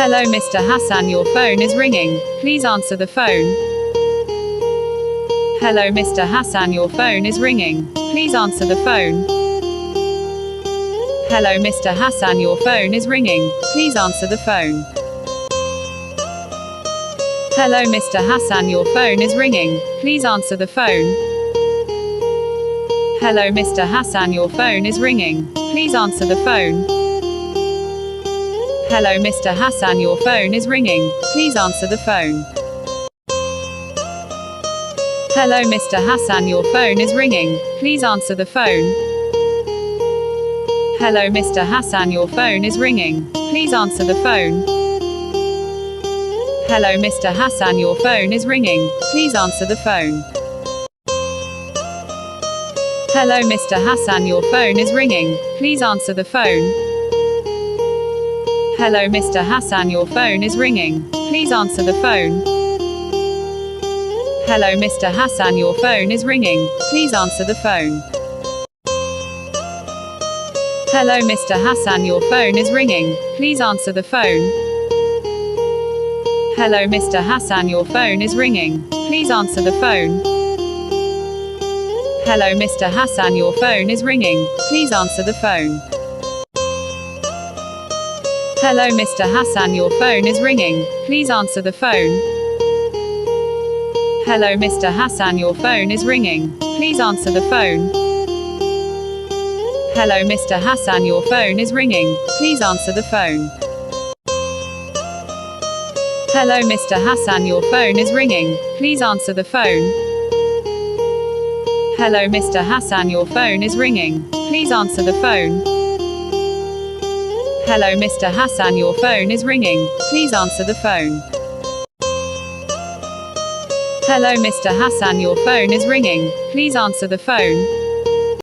Hello Mr. Hassan, your phone is ringing. Please answer the phone. Hello Mr. Hassan, your phone is ringing. Please answer the phone. Hello Mr. Hassan, your phone is ringing. Please answer the phone. Hello Mr. Hassan, your phone is ringing. Please answer the phone. Hello Mr. Hassan, your phone is ringing. Please answer the phone. Hello Mr. Hassan, your phone is ringing. Please answer the phone. Hello Mr. Hassan, your phone is ringing. Please answer the phone. Hello Mr. Hassan, your phone is ringing. Please answer the phone. Hello Mr. Hassan, your phone is ringing. Please answer the phone. Hello Mr. Hassan, your phone is ringing. Please answer the phone. Hello Mr. Hassan, your phone is ringing. Please answer the phone. Hello Mr. Hassan, your phone is ringing. Please answer the phone. Hello Mr. Hassan, your phone is ringing. Please answer the phone. Hello Mr. Hassan, your phone is ringing. Please answer the phone. Hello Mr. Hassan, your phone is ringing. Please answer the phone. Hello Mr. Hassan, your phone is ringing. Please answer the phone. Hello Mr. Hassan, your phone is ringing. Please answer the phone. Hello Mr. Hassan, your phone is ringing. Please answer the phone. Hello Mr. Hassan, your phone is ringing. Please answer the phone. Hello Mr. Hassan, your phone is ringing. Please answer the phone. Hello Mr. Hassan, your phone is ringing. Please answer the phone. Hello Mr. Hassan, your phone is ringing. Please answer the phone.